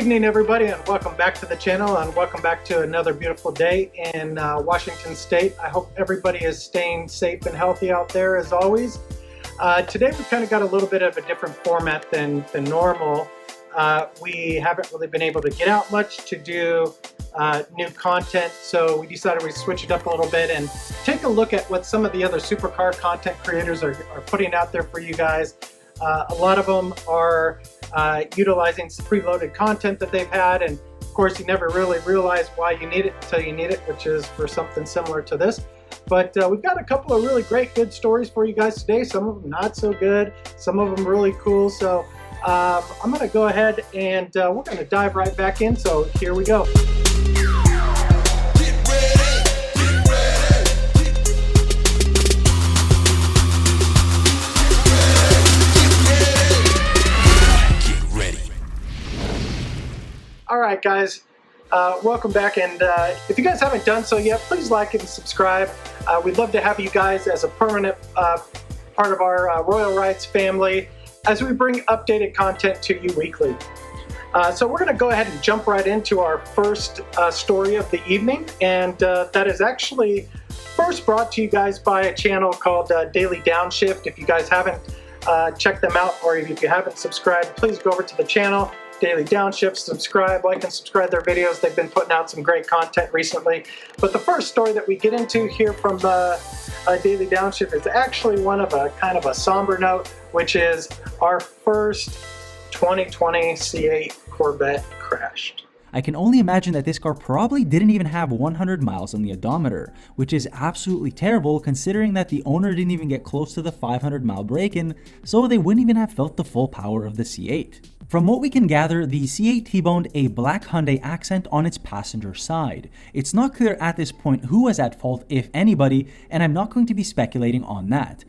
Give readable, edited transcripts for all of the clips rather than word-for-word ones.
evening, everybody, and welcome back to the channel, and welcome back to another beautiful day in Washington State. I hope everybody is staying safe and healthy out there as always. Today we kind of got a little bit of a different format than normal. We haven't really been able to get out much to do new content, so we decided we'd switch it up a little bit and take a look at what some of the other supercar content creators are putting out there for you guys. A lot of them are utilizing some preloaded content that they've had, and of course you never really realize why you need it until you need it, which is for something similar to this. But we've got a couple of really great good stories for you guys today, some of them not so good, some of them really cool. So I'm going to go ahead and we're going to dive right back in, so here we go. Alright guys, welcome back, and if you guys haven't done so yet, please like and subscribe. We'd love to have you guys as a permanent part of our Royal Rights family as we bring updated content to you weekly. So we're going to go ahead and jump right into our first story of the evening, and that is actually first brought to you guys by a channel called Daily Downshift. If you guys haven't checked them out, or if you haven't subscribed, please go over to the channel Daily Downshift, subscribe, like and subscribe their videos. They've been putting out some great content recently. But the first story that we get into here from Daily Downshift is actually one of a kind of a somber note, which is our first 2020 C8 Corvette crashed. I can only imagine that this car probably didn't even have 100 miles on the odometer, which is absolutely terrible considering that the owner didn't even get close to the 500-mile break-in, so they wouldn't even have felt the full power of the C8. From what we can gather, the C8 T-boned a black Hyundai Accent on its passenger side. It's not clear at this point who was at fault, if anybody, and I'm not going to be speculating on that.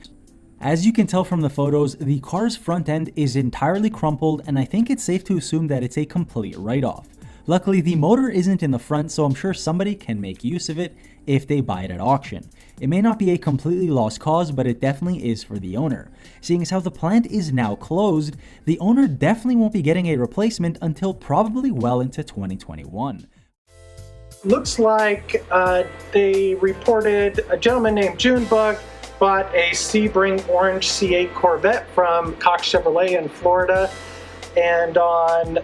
As you can tell from the photos, the car's front end is entirely crumpled, and I think it's safe to assume that it's a complete write-off. Luckily, the motor isn't in the front, so I'm sure somebody can make use of it if they buy it at auction. It may not be a completely lost cause, but it definitely is for the owner. Seeing as how the plant is now closed, the owner definitely won't be getting a replacement until probably well into 2021. Looks like they reported a gentleman named Junebug bought a Sebring orange C8 Corvette from Cox Chevrolet in Florida, and on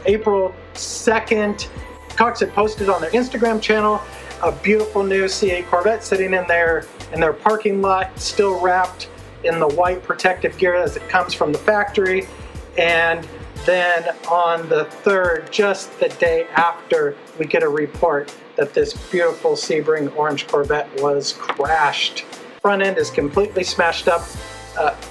April 2nd, Cox had posted on their Instagram channel a beautiful new C8 Corvette sitting in their parking lot, still wrapped in the white protective gear as it comes from the factory. And then on the 3rd, just the day after, we get a report that this beautiful Sebring orange Corvette was crashed. Front end is completely smashed up.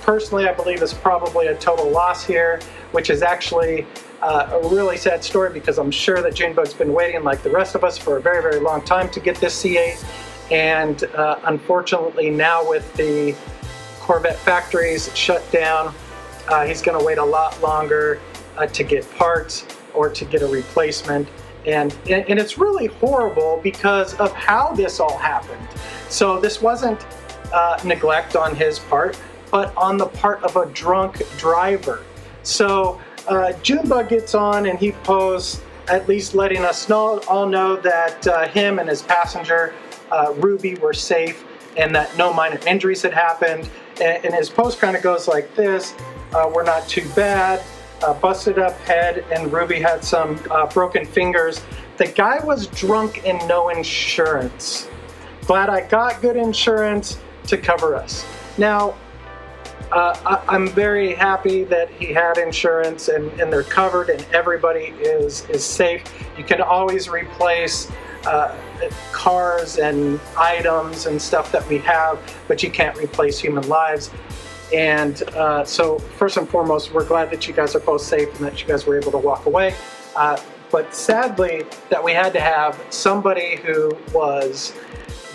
Personally, I believe it's probably a total loss here, which is actually a really sad story, because I'm sure that Junebug's been waiting like the rest of us for a very, very long time to get this C8, and unfortunately now with the Corvette factories shut down, he's going to wait a lot longer to get parts or to get a replacement, and it's really horrible because of how this all happened. So this wasn't neglect on his part, but on the part of a drunk driver. So Junebug gets on and he posts, at least letting us all know that him and his passenger Ruby were safe and that no minor injuries had happened. And his post kind of goes like this: we're not too bad, busted up head, and Ruby had some broken fingers. The guy was drunk and no insurance. Glad I got good insurance to cover us. Now, I'm very happy that he had insurance and they're covered and everybody is safe. You can always replace cars and items and stuff that we have, but you can't replace human lives. And so first and foremost, we're glad that you guys are both safe and that you guys were able to walk away. But sadly, that we had to have somebody who was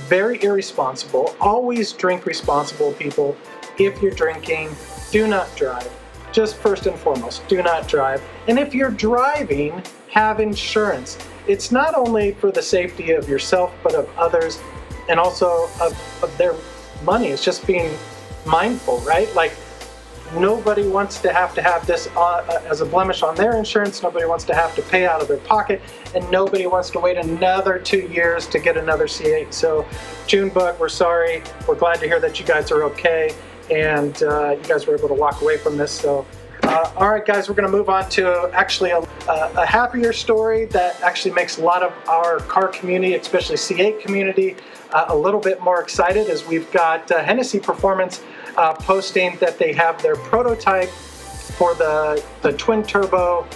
very irresponsible. Always drink responsible, people. If you're drinking, do not drive. Just first and foremost, do not drive. And if you're driving, have insurance. It's not only for the safety of yourself, but of others, and also of their money. It's just being mindful, right? Like, Nobody wants to have this as a blemish on their insurance. Nobody wants to have to pay out of their pocket, and nobody wants to wait another 2 years to get another C8. So Junebug, we're sorry. We're glad to hear that you guys are okay, and you guys were able to walk away from this. So all right, guys, we're going to move on to actually a happier story that actually makes a lot of our car community, especially C8 community, a little bit more excited, as we've got Hennessey Performance posting that they have their prototype for the twin turbo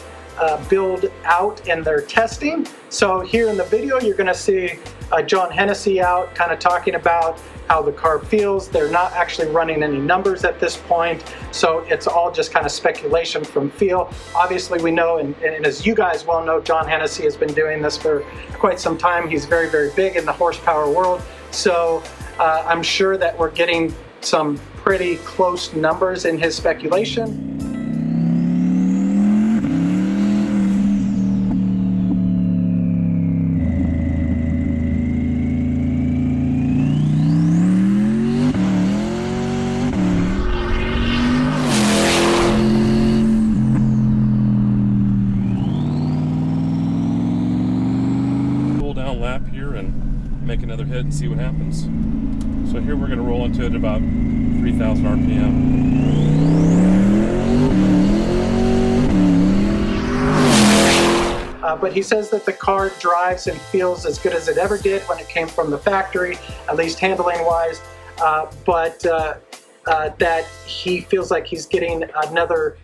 build out in their testing. So here in the video, you're going to see John Hennessey out kind of talking about how the car feels. They're not actually running any numbers at this point, so it's all just kind of speculation from feel. Obviously, we know, and as you guys well know, John Hennessey has been doing this for quite some time. He's very, very big in the horsepower world, so I'm sure that we're getting some pretty close numbers in his speculation. Lap here and make another hit and see what happens. So here we're going to roll into it about 3,000 RPM. But he says that the car drives and feels as good as it ever did when it came from the factory, at least handling wise, but that he feels like he's getting another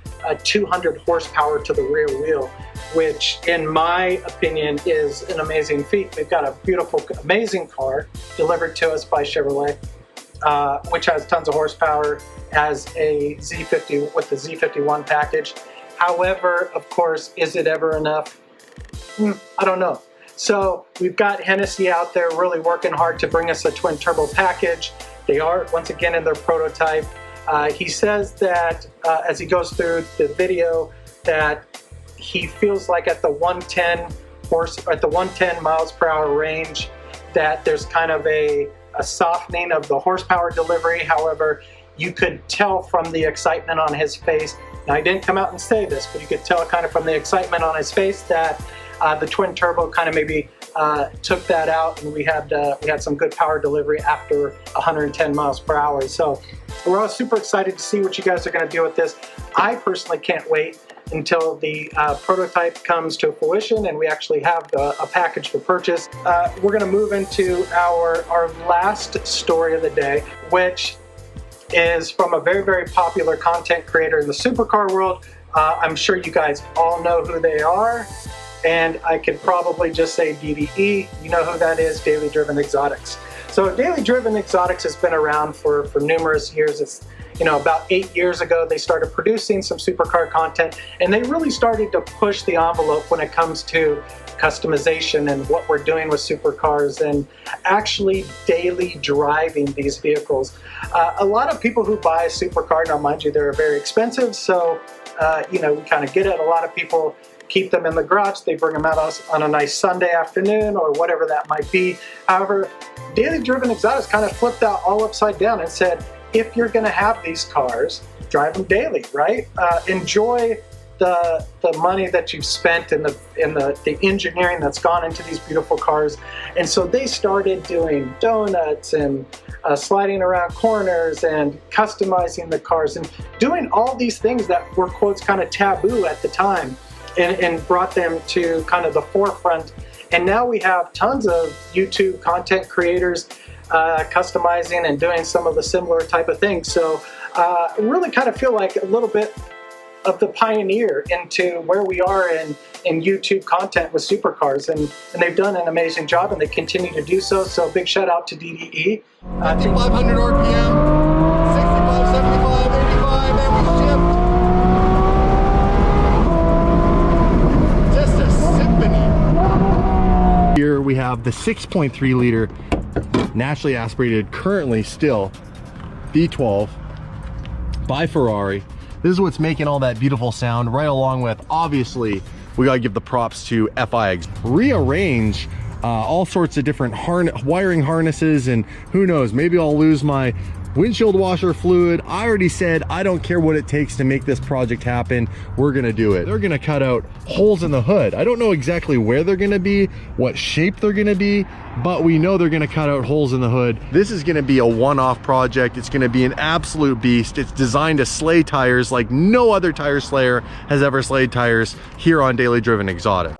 200 horsepower to the rear wheel, which in my opinion is an amazing feat. We've got a beautiful, amazing car delivered to us by Chevrolet, which has tons of horsepower as a Z50 with the Z51 package. However, of course, is it ever enough? I don't know. So we've got Hennessey out there really working hard to bring us a twin turbo package. They are once again in their prototype. He says that as he goes through the video that he feels like at the 110 miles per hour range that there's kind of a softening of the horsepower delivery. However, you could tell from the excitement on his face. Now, he didn't come out and say this, but you could tell kind of from the excitement on his face that the twin turbo kind of maybe took that out, and we had some good power delivery after 110 miles per hour. So we're all super excited to see what you guys are going to do with this. I personally can't wait until the prototype comes to fruition and we actually have a package for purchase. We're going to move into our last story of the day, which is from a very, very popular content creator in the supercar world. I'm sure you guys all know who they are, and I could probably just say DDE. You know who that is, Daily Driven Exotics. So Daily Driven Exotics has been around for numerous years. It's, you know, about 8 years ago, they started producing some supercar content, and they really started to push the envelope when it comes to customization and what we're doing with supercars and actually daily driving these vehicles. A lot of people who buy a supercar, now mind you, they're very expensive, so you know, we kind of get it. A lot of people keep them in the garage. They bring them out on a nice Sunday afternoon or whatever that might be. However, Daily Driven Exotics kind of flipped that all upside down and said, if you're going to have these cars, drive them daily, right? Enjoy the money that you've spent and the engineering that's gone into these beautiful cars. And so they started doing donuts and sliding around corners and customizing the cars and doing all these things that were, quotes, kind of taboo at the time, and brought them to kind of the forefront. And now we have tons of YouTube content creators customizing and doing some of the similar type of things. So really kind of feel like a little bit of the pioneer into where we are in YouTube content with supercars, and they've done an amazing job and they continue to do so. So big shout out to DDE. 5,500 RPM, 65, 75, 85, and we shift. Just a symphony. Here we have the 6.3 liter naturally aspirated, currently still V12 by Ferrari. This is what's making all that beautiful sound, right along with, obviously, we gotta give the props to FIX. Rearrange all sorts of different wiring harnesses, and who knows, maybe I'll lose my windshield washer fluid. I already said I don't care what it takes to make this project happen. We're gonna do it. They're gonna cut out holes in the hood. I don't know exactly where they're gonna be, what shape they're gonna be, but we know they're gonna cut out holes in the hood. This is gonna be a one-off project. It's gonna be an absolute beast. It's designed to slay tires like no other tire slayer has ever slayed tires here on Daily Driven Exotic.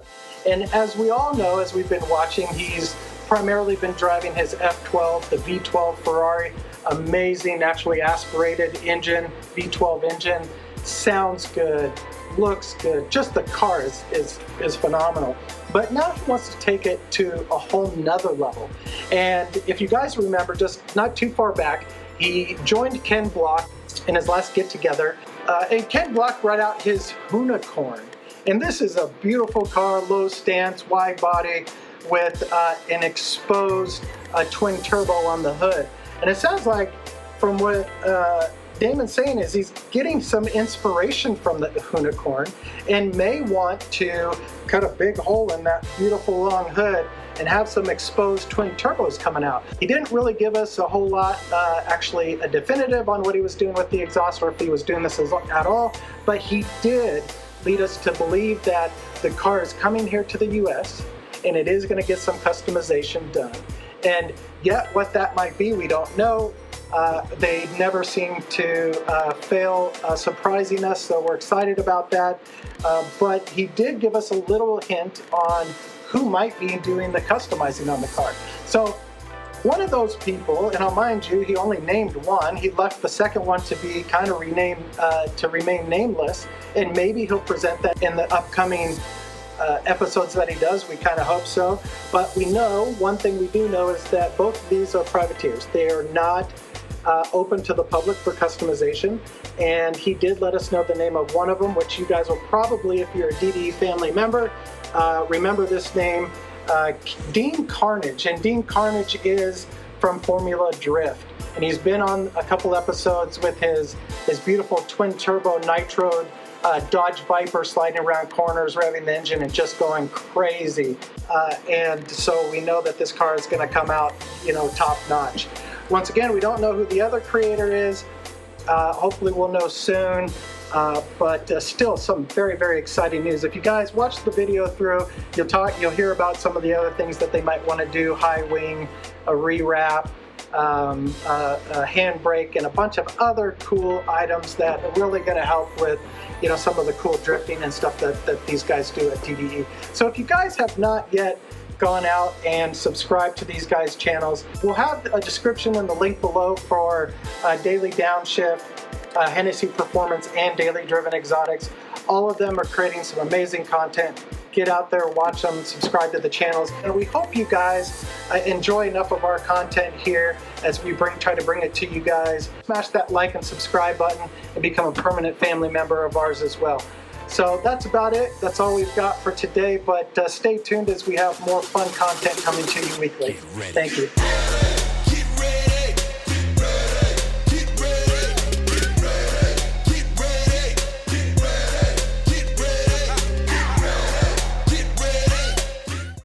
And as we all know, as we've been watching, he's primarily been driving his F12, the V12 Ferrari. Amazing, naturally aspirated engine, V12 engine. Sounds good, looks good. Just the car is phenomenal. But now he wants to take it to a whole nother level. And if you guys remember, just not too far back, he joined Ken Block in his last get-together. And Ken Block brought out his Unicorn. And this is a beautiful car, low stance, wide body, with an exposed twin turbo on the hood. And it sounds like, from what Damon's saying, is he's getting some inspiration from the Unicorn and may want to cut a big hole in that beautiful long hood and have some exposed twin turbos coming out. He didn't really give us a whole lot, actually a definitive on what he was doing with the exhaust, or if he was doing this at all, but he did lead us to believe that the car is coming here to the US and it is going to get some customization done. And yet what that might be, we don't know. They never seem to fail surprising us, so we're excited about that. But he did give us a little hint on who might be doing the customizing on the car. So one of those people, and I'll mind you, he only named one. He left the second one to be kind of renamed, to remain nameless, and maybe he'll present that in the upcoming episodes that he does. We kind of hope so. But we know, one thing we do know is that both of these are privateers. They are not open to the public for customization, and he did let us know the name of one of them, which you guys will probably, if you're a DDE family member, remember this name, Dean Carnage. And Dean Carnage is from Formula Drift, and he's been on a couple episodes with his beautiful twin turbo nitro Dodge Viper, sliding around corners, revving the engine and just going crazy. And so we know that this car is going to come out, you know, top notch. Once again, we don't know who the other creator is. Hopefully we'll know soon. But still some very, very exciting news. If you guys watch the video through, you'll hear about some of the other things that they might want to do: high wing, a rewrap, a handbrake, and a bunch of other cool items that are really going to help with, you know, some of the cool drifting and stuff that these guys do at DDE. So if you guys have not yet gone out and subscribed to these guys' channels, we'll have a description and the link below for Daily Downshift, Hennessey Performance, and Daily Driven Exotics. All of them are creating some amazing content. Get out there, watch them, subscribe to the channels, and we hope you guys enjoy enough of our content here as we try to bring it to you guys. Smash that like and subscribe button and become a permanent family member of ours as well. So that's about it. That's all we've got for today, but stay tuned as we have more fun content coming to you weekly. Thank you.